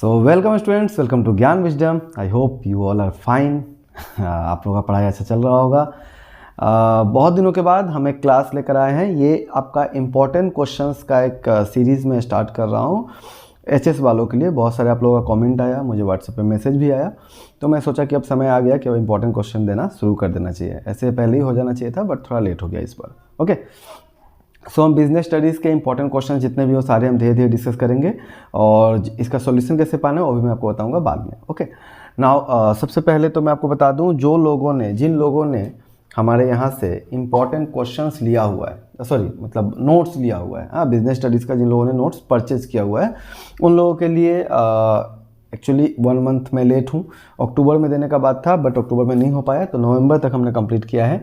So welcome students, welcome to Gyan wisdom. I hope you all are fine. आप लोगों का पढ़ाई अच्छा चल रहा होगा। बहुत दिनों के बाद हम एक क्लास लेकर आए हैं। ये आपका इम्पोर्टेंट क्वेश्चंस का एक सीरीज़ में स्टार्ट कर रहा हूँ एचएस वालों के लिए। बहुत सारे आप लोगों का कमेंट आया, मुझे व्हाट्सएप पे मैसेज भी आया, तो मैं सोचा कि अब समय आ गया कि अब इंपॉर्टेंट क्वेश्चन देना शुरू कर देना चाहिए। ऐसे पहले ही हो जाना चाहिए था, बट थोड़ा लेट हो गया इस बार। ओके, सो हम बिजनेस स्टडीज़ के इंपॉर्टेंट क्वेश्चन जितने भी हो सारे हम धीरे धीरे डिस्कस करेंगे, और इसका सॉल्यूशन कैसे पाना है वो भी मैं आपको बताऊंगा बाद में। ओके, नाउ सबसे पहले तो मैं आपको बता दूं, जिन लोगों ने हमारे यहाँ से इंपॉर्टेंट क्वेश्चंस लिया हुआ है, सॉरी मतलब नोट्स लिया हुआ है, हाँ, बिजनेस स्टडीज़ का जिन लोगों ने नोट्स परचेज किया हुआ है उन लोगों के लिए एक्चुअली 1 मंथ में लेट हूँ। अक्टूबर में देने का बात था, बट अक्टूबर में नहीं हो पाया, तो नवंबर तक हमने कंप्लीट किया है।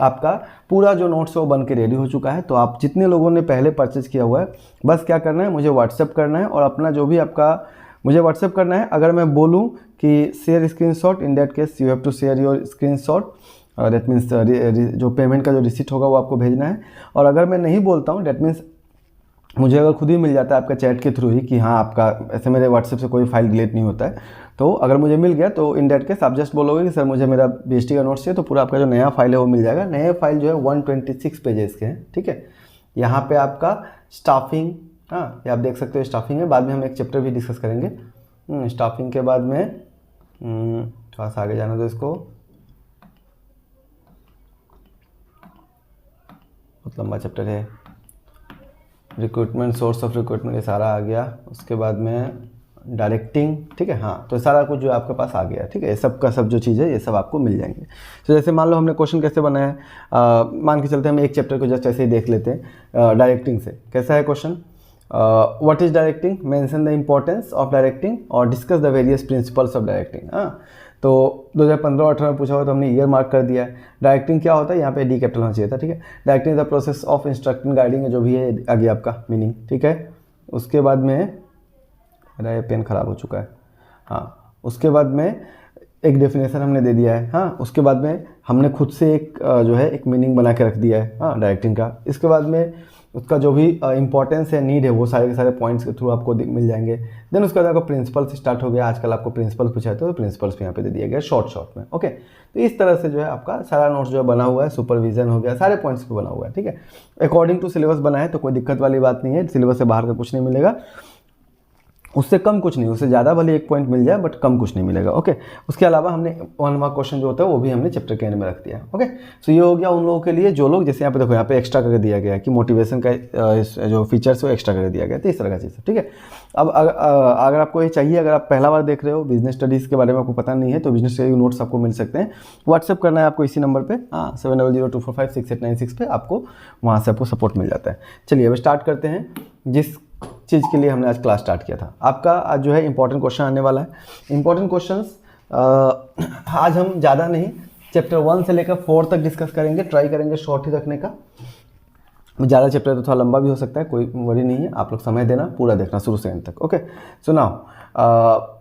आपका पूरा जो नोट्स है वो बन के रेडी हो चुका है। तो आप जितने लोगों ने पहले परचेज किया हुआ है, बस क्या करना है, मुझे व्हाट्सएप करना है, और अपना जो भी आपका मुझे व्हाट्सएप करना है। अगर मैं बोलूँ कि share screenshot, in that case you have to share your screenshot, that means जो पेमेंट का जो रिसीट होगा वो आपको भेजना है। और अगर मैं नहीं बोलता हूँ, दैट मीन्स मुझे अगर खुद ही मिल जाता है आपका चैट के थ्रू ही कि हाँ आपका, ऐसे मेरे व्हाट्सएप से कोई फाइल डिलीट नहीं होता है, तो अगर मुझे मिल गया तो इन दैट केस आप जस्ट बोलोगे कि सर मुझे मेरा बीएसटी का नोट्स चाहिए, तो पूरा आपका जो नया फाइल है वो मिल जाएगा। नए फाइल जो है 126 पेजेस के हैं, ठीक है। यहाँ पे आपका स्टाफिंग, हाँ ये आप देख सकते हो स्टाफिंग है। बाद में हम एक चैप्टर भी डिस्कस करेंगे स्टाफिंग के बाद में। थोड़ा सा आगे जाना दो इसको, बहुत लंबा चैप्टर है। रिक्रूटमेंट, सोर्स ऑफ रिक्रूटमेंट, ये सारा आ गया। उसके बाद में डायरेक्टिंग, ठीक है, हाँ, तो सारा कुछ जो आपके पास आ गया, ठीक है। ये सब का सब जो चीज़ है ये सब आपको मिल जाएंगे। तो जैसे मान लो हमने क्वेश्चन कैसे बनाया है, मान के चलते हम एक चैप्टर को जस्ट ऐसे ही देख लेते हैं डायरेक्टिंग से। कैसा है question, what is directing, mention the importance of directing और discuss the various principles of directing. हाँ, तो 2015-18 में पूछा हुआ तो हमने ईयर मार्क कर दिया है। डायरेक्टिंग क्या होता है, यहाँ पे डी कैपिटल होना चाहिए था, ठीक है। Directing the process of instructing guiding, जो भी है आगे आपका मीनिंग, ठीक है। उसके बाद में मेरा ये पेन ख़राब हो चुका है, हाँ। उसके बाद में एक डेफिनेशन हमने दे दिया है, हाँ। उसके बाद में हमने खुद से एक जो है एक मीनिंग बना के रख दिया है, हाँ, डायरेक्टिंग का। इसके बाद में उसका जो भी इंपॉर्टेंस है, नीड है, वो सारे के सारे पॉइंट्स के थ्रू आपको मिल जाएंगे। देन उसके बाद आपको प्रिंसिपल से स्टार्ट हो गया। आजकल आपको प्रिंसिपल पूछा है तो प्रिंसिपल्स भी यहाँ पे दे दिया गया शॉर्ट में। ओके, तो इस तरह से जो है आपका सारा नोट्स जो है बना हुआ है। सुपरविजन हो गया, सारे पॉइंट्स पे बना हुआ है, ठीक है। अकॉर्डिंग टू सिलेबस बना है, तो कोई दिक्कत वाली बात नहीं है। सिलेबस से बाहर का कुछ नहीं मिलेगा, उससे कम कुछ नहीं, उससे ज़्यादा भले एक पॉइंट मिल जाए, बट कम कुछ नहीं मिलेगा। ओके, उसके अलावा हमने 1 मार्क क्वेश्चन जो होता है वो भी हमने चैप्टर के एंड में रख दिया है। ओके, सो ये हो गया उन लोगों के लिए जो लोग, जैसे यहाँ पे देखो, यहाँ पे एक्स्ट्रा करके दिया गया है कि मोटिवेशन का जो फीचर्स है वो एक्स्ट्रा करके दिया गया है, तो इस तरह का चीज़ है, ठीक है। अब अगर आपको ये चाहिए, अगर आप पहला बार देख रहे हो, बिजनेस स्टडीज़ के बारे में आपको पता नहीं है, तो बिजनेस स्टडी नोट्स आपको मिल सकते हैं। व्हाट्सएप करना है आपको इसी नंबर पर, हाँ, 7002456896 पे, आपको वहाँ से आपको सपोर्ट मिल जाता है। चलिए अब स्टार्ट करते हैं जिस चीज़ के लिए हमने आज क्लास स्टार्ट किया था। आपका आज जो है इंपॉर्टेंट क्वेश्चन आने वाला है। इंपॉर्टेंट क्वेश्चंस आज हम ज़्यादा नहीं, चैप्टर 1 से लेकर 4 तक डिस्कस करेंगे। ट्राई करेंगे शॉर्ट ही रखने का। ज़्यादा चैप्टर तो थोड़ा लंबा भी हो सकता है, कोई वरी नहीं है। आप लोग समय देना, पूरा देखना शुरू से एंड तक। ओके, सो नाउ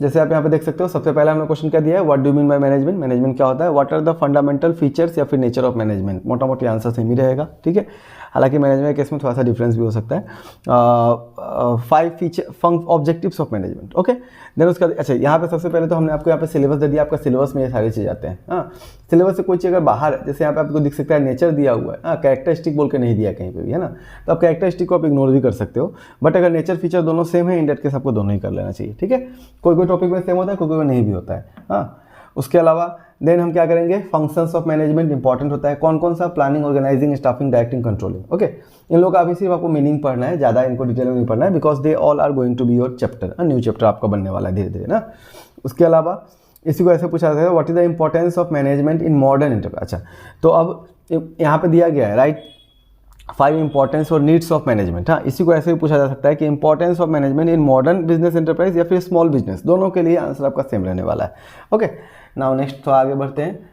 जैसे आप यहाँ पे देख सकते हो, सबसे पहले हमने क्वेश्चन क्या दिया है, what do mean by management, management क्या होता है, what are the fundamental features या फिर नेचर ऑफ मैनेजमेंट। मोटा मोटी आंसर सेम ही रहेगा, ठीक है। हालांकि मैनेजमेंट के केस में थोड़ा सा डिफरेंस भी हो सकता है। 5 feature objectives of management. Okay, then उसका अच्छा, यहाँ पे सबसे पहले तो हमने आपको यहाँ पे सिलेबस दे दिया। आपका सिलेबस में ये सारी चीज़ आते हैं, हाँ। सिलेबस से कोई चीज़ अगर बाहर है, जैसे यहाँ पे आपको दिख सकता है नेचर दिया हुआ है, हाँ, कैरेक्टरिस्टिक बोल के नहीं दिया कहीं पे भी, है ना, तो आप कैरेक्टरिस्टिक को आप इग्नोर भी कर सकते हो। बट अगर नेचर फीचर दोनों सेम है, इन दैट केस आपको दोनों ही कर लेना चाहिए, ठीक है। कोई टॉपिक में सेम होता है, कोई में नहीं भी होता है, हाँ। उसके अलावा देन हम क्या करेंगे, फंक्शंस ऑफ मैनेजमेंट इंपॉर्टेंट होता है। कौन कौन सा, planning, organising, staffing, directing, controlling. Okay, इन लोगों का अभी सिर्फ आपको मीनिंग पढ़ना है, ज़्यादा इनको डिटेल में नहीं पढ़ना है, because they all are going to be your chapter. New chapter आपका बनने वाला है धीरे धीरे ना। उसके अलावा इसी को ऐसे पूछा जाता है, what is the importance of management in modern enterprise. अच्छा, तो अब यहाँ पे दिया गया है, राइट, 5 इंपॉर्टेंस और नीड्स ऑफ मैनेजमेंट। हाँ, इसी को ऐसे भी पूछा जा सकता है कि importance of management in modern business enterprise या फिर स्मॉल बिजनेस, दोनों के लिए आंसर आपका सेम रहने वाला है। ओके, नाउ नेक्स्ट तो आगे बढ़ते हैं।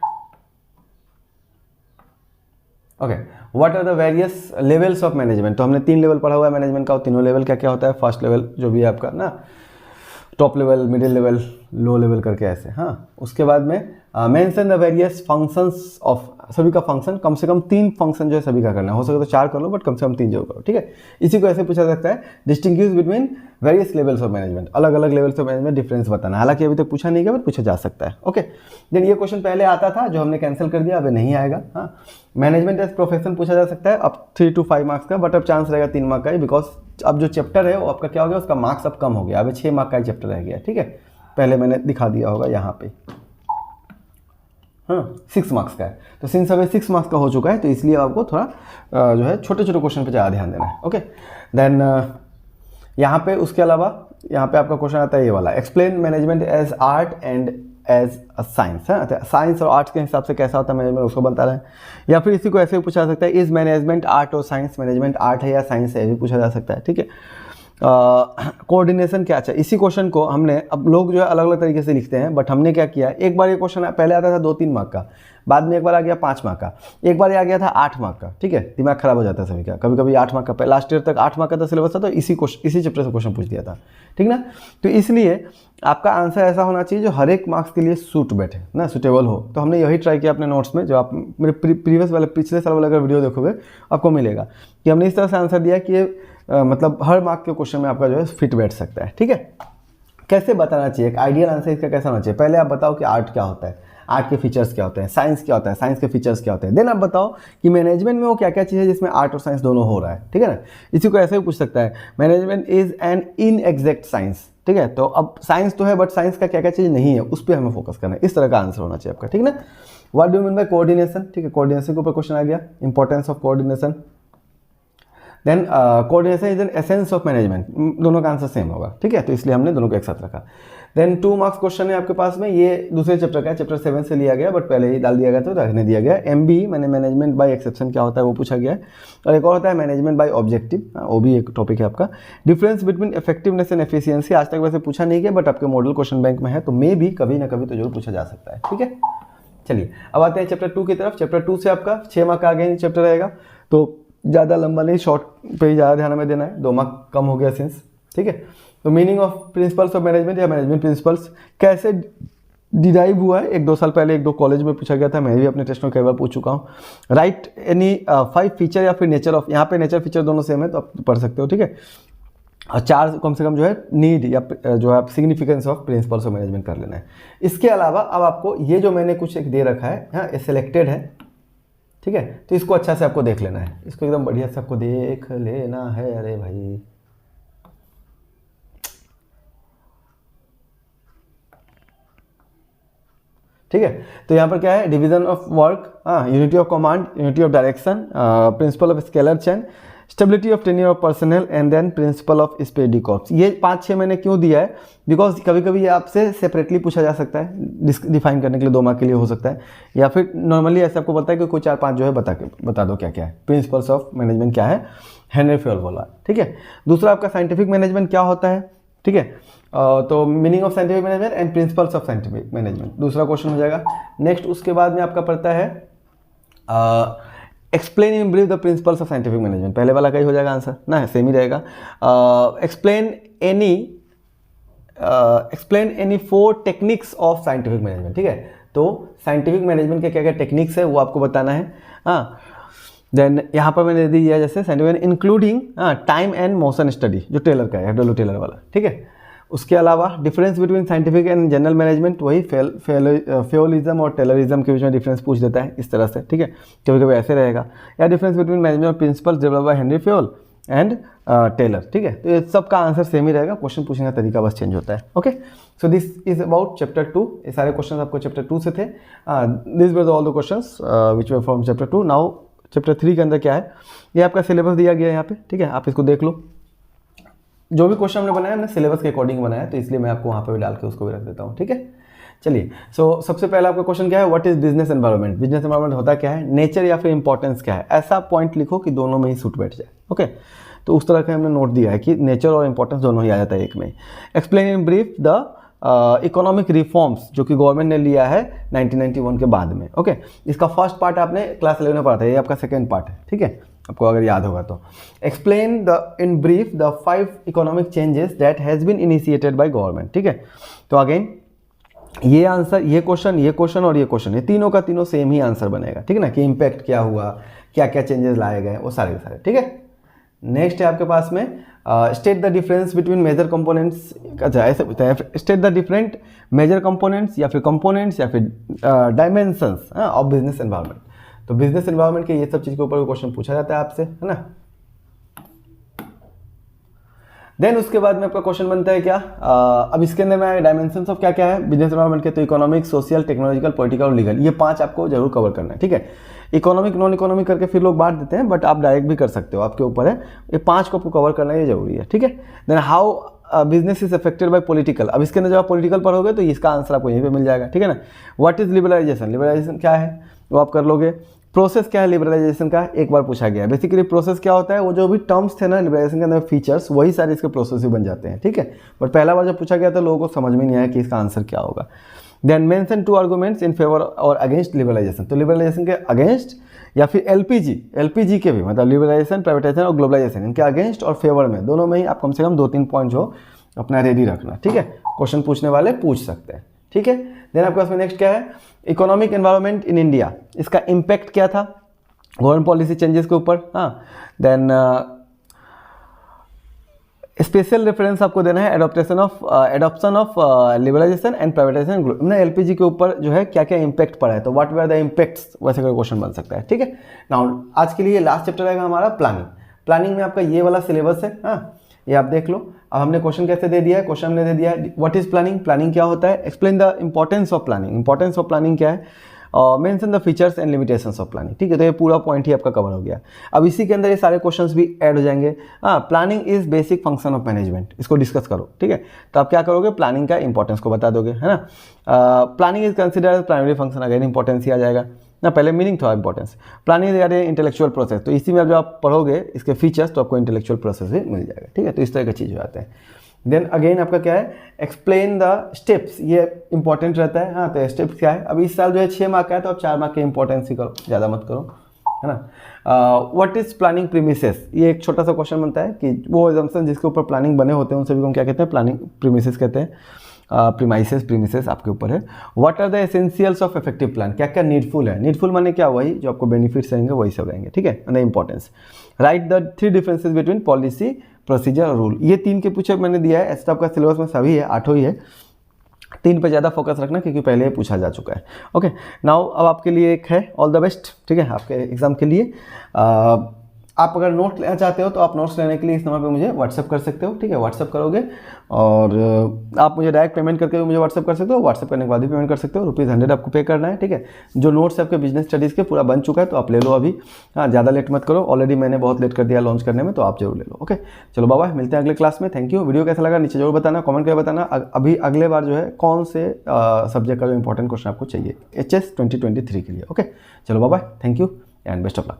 Okay, what are the various levels of management. तो हमने 3 लेवल पढ़ा हुआ है मैनेजमेंट का, और तीनों लेवल क्या क्या होता है। फर्स्ट लेवल जो भी है आपका ना, top level, middle level, low level करके ऐसे, हाँ। उसके बाद में mention the various functions of, सभी का फंक्शन, कम से कम 3 फंक्शन जो है सभी का करना है, हो सके तो 4 कर लो बट कम से कम 3 जरूर करो, ठीक है। इसी को ऐसे पूछा सकता है, distinguish between various levels of management, अलग अलग लेवल्स ऑफ मैनेजमेंट डिफरेंस बताना। हालांकि अभी तक पूछा नहीं गया बट पूछा जा सकता है, ओके। देन ये क्वेश्चन पहले आता था जो हमने कैंसिल कर दिया, अब नहीं आएगा। हाँ, मैनेजमेंट एज प्रोफेशन पूछा जा सकता है अब 3 to 5 मार्क्स का, बट अब चांस रहेगा 3 मार्क का ही, बिकॉज अब जो चैप्टर है वो आपका क्या हो गया, उसका मार्क्स अब कम हो गया, अब 6 मार्क का ही चैप्टर रह गया, ठीक है। पहले मैंने दिखा दिया होगा यहाँ पे, हाँ 6 मार्क्स का है, तो सिंस अभी 6 मार्क्स का हो चुका है तो इसलिए आपको थोड़ा जो है छोटे छोटे क्वेश्चन पे ज़्यादा ध्यान देना है, ओके। देन यहाँ पे उसके अलावा यहाँ पे आपका क्वेश्चन आता है ये वाला, explain management as art and as a science, है साइंस और आर्ट्स के हिसाब से कैसा होता है मैनेजमेंट, उसको बता रहे हैं। या फिर इसी को ऐसे भी पूछा जा सकता है, इज मैनेजमेंट आर्ट और साइंस, मैनेजमेंट आर्ट है या साइंस है, भी पूछा जा सकता है, ठीक है। कोऑर्डिनेशन क्या चाहिए, इसी क्वेश्चन को हमने, अब लोग जो है अलग अलग तरीके से लिखते हैं, बट हमने क्या किया, एक बार ये क्वेश्चन पहले आता था 2-3 मार्क का, बाद में एक बार आ गया 5 मार्क का, एक बार ये आ गया था 8 मार्क का, ठीक है। दिमाग खराब हो जाता है सभी का, कभी कभी 8 मार्क का, लास्ट ईयर तक 8 मार्क का सिलेबस था, तो इसी चैप्टर से क्वेश्चन पूछ दिया था, ठीक ना। तो इसलिए आपका आंसर ऐसा होना चाहिए जो हर एक मार्क्स के लिए सूट बैठे ना, सूटेबल हो। तो हमने यही ट्राई किया अपने नोट्स में, जो आप मेरे प्रीवियस वाले पिछले साल वाला अगर वीडियो देखोगे आपको मिलेगा कि हमने इस तरह से आंसर दिया कि ये मतलब हर मार्क के क्वेश्चन में आपका जो है फिट बैठ सकता है, ठीक है। कैसे बताना चाहिए, एक आइडियल आंसर इसका कैसा होना चाहिए, पहले आप बताओ कि आर्ट क्या होता है, आर्ट के फीचर्स क्या होते हैं, साइंस क्या होता है, साइंस के फीचर्स क्या होते हैं। देन आप बताओ कि मैनेजमेंट में वो क्या क्या चीज़ है जिसमें आर्ट और साइंस दोनों हो रहा है, ठीक है ना। इसी को ऐसे भी पूछ सकता है, मैनेजमेंट इज एन इनएग्जैक्ट साइंस, ठीक है। तो अब साइंस तो है बट साइंस का क्या क्या चीज़ नहीं है, उस पर हमें फोकस करना है, इस तरह का आंसर होना चाहिए आपका, ठीक ना। What do you mean by coordination, ठीक है, कोऑर्डिनेशन के ऊपर क्वेश्चन आ गया, importance of coordination. Then coordination is an essence of management, दोनों का आंसर सेम होगा, ठीक है, तो इसलिए हमने दोनों को एक साथ रखा। देन 2 मार्क्स क्वेश्चन है आपके पास में, ये दूसरे चैप्टर का है, चैप्टर 7 से लिया गया, बट पहले ही डाल दिया गया तो रखने दिया गया। MB मैंने मैनेजमेंट बाय एक्सेप्शन क्या होता है वो पूछा गया है, और एक और होता है मैनेजमेंट बाय ऑब्जेक्टिव, वो भी एक टॉपिक है आपका। Difference between effectiveness and efficiency, आज तक वैसे पूछा नहीं गया बट आपके मॉडल क्वेश्चन बैंक में है, तो मे भी कभी ना कभी तो जरूर पूछा जा सकता है, ठीक है। चलिए अब आते हैं चैप्टर 2 की तरफ। चैप्टर 2 से आपका 6 मार्क का आगे चैप्टर रहेगा, तो ज़्यादा लंबा नहीं, शॉर्ट पे ही ज़्यादा ध्यान हमें देना है, 2 मार्क कम हो गया सिंस, ठीक है। तो meaning of principles of management या मैनेजमेंट प्रिंसिपल्स कैसे डिराइव हुआ है, 1-2 साल पहले 1-2 कॉलेज में पूछा गया था, मैं भी अपने टेस्ट में कई बार पूछ चुका हूँ। राइट एनी 5 फीचर या फिर नेचर ऑफ, यहाँ पे नेचर फीचर दोनों सेम है तो आप पढ़ सकते हो, ठीक है। और 4 कम से कम जो है नीड या जो है significance of principles of management कर लेना है। इसके अलावा अब आपको ये जो मैंने कुछ एक दे रखा है, हाँ ये सिलेक्टेड है, ठीक है, तो इसको अच्छा से आपको देख लेना है, इसको एकदम बढ़िया से आपको देख लेना है। अरे भाई ठीक है, तो यहाँ पर क्या है, डिवीजन ऑफ वर्क, हाँ unity of command, unity of direction, principle of scalar chain, stability of tenure of personnel and then principle of esprit de corps. ये 5-6 मैंने क्यों दिया है, बिकॉज कभी कभी ये आपसे सेपरेटली पूछा जा सकता है, डिफाइन करने के लिए 2 मार्क के लिए हो सकता है, या फिर नॉर्मली ऐसे आपको पता है कि कोई 4-5 जो है बता दो क्या क्या है। प्रिंसिपल्स ऑफ मैनेजमेंट क्या है, हेनरी फ्योल बोला, ठीक है। दूसरा आपका साइंटिफिक मैनेजमेंट क्या होता है, ठीक है, तो meaning of scientific management and principles of scientific management दूसरा क्वेश्चन हो जाएगा। नेक्स्ट उसके बाद में आपका पड़ता है explain in brief the principles of scientific management, पहले वाला का ही हो जाएगा आंसर ना, सेम ही रहेगा। Explain any 4 techniques of scientific management, ठीक है, तो साइंटिफिक मैनेजमेंट के क्या क्या टेक्निक्स है वो आपको बताना है। हाँ देन यहाँ पर मैंने दे दिया जैसे scientific including time and motion study, जो टेलर का है, डब्ल्यू टेलर वाला, ठीक है। उसके अलावा difference between scientific and general management, वही फ्योलिज्म और टेलरिज्म के बीच में डिफरेंस पूछ देता है इस तरह से, ठीक है, कभी कभी ऐसे रहेगा। या difference between management of principles develop by Henri Fayol and Taylor, ठीक है, तो ये सब का आंसर सेम ही रहेगा, क्वेश्चन पूछने का तरीका बस चेंज होता है, okay. So this is about chapter 2, ये सारे क्वेश्चन आपको चैप्टर 2 से थे, this were all the questions which were from chapter 2। Now chapter 3 के अंदर क्या है, ये आपका सिलेबस दिया गया है यहाँ पे, ठीक है, आप इसको देख लो। जो भी क्वेश्चन हमने बनाया हमने सिलेबस के अकॉर्डिंग बनाया, तो इसलिए मैं आपको वहाँ पे भी डाल के उसको भी रख देता हूँ, ठीक है। चलिए, सो सबसे पहला आपका क्वेश्चन क्या है, what is business environment, business environment होता क्या है, नेचर या फिर इंपॉर्टेंस क्या है, ऐसा पॉइंट लिखो कि दोनों में ही सूट बैठ जाए, ओके। तो उस तरह का हमने नोट दिया है कि नेचर और इंपॉर्टेंस दोनों ही आ जाता है एक में। Explain in brief the economic reforms जो कि गवर्नमेंट ने लिया है 1991 के बाद में, ओके। इसका फर्स्ट पार्ट आपने क्लास 11 में पढ़ा था, ये आपका सेकेंड पार्ट है, ठीक है, आपको अगर याद होगा तो। Explain the in brief the 5 economic changes that has been initiated by government, ठीक है। तो अगेन ये आंसर, ये क्वेश्चन और ये क्वेश्चन, ये तीनों का तीनों सेम ही आंसर बनेगा, ठीक है ना, कि इम्पैक्ट क्या हुआ, क्या क्या चेंजेस लाए गए, वो सारे के सारे, ठीक है। नेक्स्ट है आपके पास में state the difference between major components. अच्छा ऐसे पूछता है, state the different major components या फिर कंपोनेंट्स या फिर डायमेंशंस ऑफ बिजनेस एनवायरनमेंट। तो बिजनेस एनवायरनमेंट के ये सब चीज़ के ऊपर क्वेश्चन पूछा जाता है आपसे, है ना। देन उसके बाद में आपका क्वेश्चन बनता है क्या, अब इसके अंदर में डायमेंशंस ऑफ क्या क्या है बिजनेस एनवायरनमेंट के, तो इकोनॉमिक, सोशल, टेक्नोलॉजिकल, पॉलिटिकल और लीगल, ये 5 आपको जरूर कवर करना है, ठीक है। इकोनॉमिक, नॉन इकोनॉमिक करके फिर लोग बांट देते हैं, बट आप डायरेक्ट भी कर सकते हो, आपके ऊपर है। ये 5 को आपको कवर करना ये जरूरी है, ठीक है। Then how business is affected by political, अब इसके अंदर जब आप पॉलिटिकल पढ़ोगे तो इसका आंसर आपको यहीं पे मिल जाएगा, ठीक है ना। व्हाट इज लिबरलाइजेशन, लिबरलाइजेशन क्या है वो आप कर लोगे। प्रोसेस क्या है लिबरलाइजेशन का, एक बार पूछा गया है। बेसिकली प्रोसेस क्या होता है, वो जो भी टर्म्स थे ना लिबरलाइजेशन के अंदर, फीचर्स, वही सारे इसके प्रोसेस ही बन जाते हैं, ठीक है। बट पहला बार जब पूछा गया तो लोगों को समझ में नहीं आया कि इसका आंसर क्या होगा। Then mention 2 arguments in favour और अगेंस्ट लिबरलाइजेशन, तो लिबरलाइजेशन के अगेंस्ट या फिर एलपीजी के भी, मतलब लिबरलाइजेशन, प्राइवेटाइजेशन और ग्लोबलाइजेशन, इनके अगेंस्ट और फेवर में, दोनों में ही आप कम से कम 2-3 पॉइंट जो अपना रेडी रखना, ठीक है। क्वेश्चन पूछने वाले पूछ सकते हैं, ठीक है। देन आपके पास में नेक्स्ट क्या है, इकोनॉमिक एनवायरनमेंट इन इंडिया, इसका इम्पैक्ट क्या था गवर्नमेंट पॉलिसी चेंजेस के ऊपर। हाँ, देन स्पेशल रेफरेंस आपको देना है adoption of liberalisation and privatisation ना, एलपीजी के ऊपर जो है क्या क्या इंपैक्ट पड़ा है, तो व्हाट वर द इम्पैक्ट्स, वैसे का क्वेश्चन बन सकता है, ठीक है। नाउ आज के लिए लास्ट चैप्टर रहेगा हमारा प्लानिंग में आपका ये वाला सिलेबस है। हाँ, ये आप देख लो। अब हमने क्वेश्चन कैसे दे दिया है, क्वेश्चन हमने दे दिया है व्हाट इज प्लानिंग क्या होता है, explain the importance of planning क्या है, mention the features and limitations of planning, ठीक है। तो ये पूरा पॉइंट ही आपका कवर हो गया। अब इसी के अंदर ये सारे क्वेश्चंस भी ऐड हो जाएंगे। हाँ, planning is basic function of management, इसको डिस्कस करो, ठीक है। तो आप क्या करोगे, प्लानिंग का इंपॉर्टेंस को बता दोगे, है ना। Planning is considered primary function, again importance ही आ जाएगा ना, पहले मीनिंग था importance. Planning is intellectual process, तो इसी में जब आप पढ़ोगे इसके फीचर्स तो आपको इंटेलेक्चुअल प्रोसेस भी मिल जाएगा, ठीक है। तो इस तरह की चीज़ हो जाते हैं। देन अगेन आपका क्या है, एक्सप्लेन द स्टेप्स, ये इंपॉर्टेंट रहता है। हाँ, तो स्टेप्स क्या है, अभी इस साल जो है 6 मार्क का है, तो आप 4 मार्क के इंपॉर्टेंस ही करो, ज़्यादा मत करो, है ना। व्हाट इज प्लानिंग प्रीमिसेस, ये एक छोटा सा क्वेश्चन बनता है कि वो एजम्पशन जिसके ऊपर प्लानिंग बने होते हैं उन सभी को हम क्या कहते हैं, प्लानिंग प्रीमिसेस कहते हैं। प्रीमिसेस आपके ऊपर है। What are the essentials of effective plan, क्या क्या नीडफुल है, नीडफुल माने क्या, वही जो आपको बेनिफिट्स रहेंगे वही सब रहेंगे, ठीक है, the importance. Right the 3 differences between policy, procedure और रूल, ये 3 के पूछे मैंने दिया है। ऐसा आपका सिलेबस में सभी है, 8 ही है, 3 पे ज़्यादा फोकस रखना क्योंकि पहले ये पूछा जा चुका है। ओके, नाउ अब आपके लिए एक है ऑल द बेस्ट, ठीक है, आपके एग्जाम के लिए। आप अगर नोट लेना चाहते हो तो आप नोट्स लेने के लिए इस नंबर पे मुझे व्हाट्सअप कर सकते हो, ठीक है। व्हाट्सअप करोगे और आप मुझे डायरेक्ट पेमेंट करके भी मुझे व्हाट्सअप कर सकते हो, व्हाट्सअप करने के बाद भी पेमेंट कर सकते हो। ₹100 आपको पे करना है, ठीक है। जो नोट्स आपके बिजनेस स्टडीज़ के पूरा बन चुका है तो आप ले लो अभी। हाँ, ज़्यादा लेट मत करो, ऑलरेडी मैंने बहुत लेट कर दिया लॉन्च करने में, तो आप जरूर ले लो। ओके, चलो बाबा, मिलते हैं अगले क्लास में। Thank you. वीडियो कैसा लगा नीचे जरूर बताना, कमेंट करके बताना। अभी अगले बार जो है कौन से सब्जेक्ट का जो इंपॉर्टेंट क्वेश्चन आपको चाहिए HS 2023 के लिए। ओके, चलो बाबा, thank you and best of luck.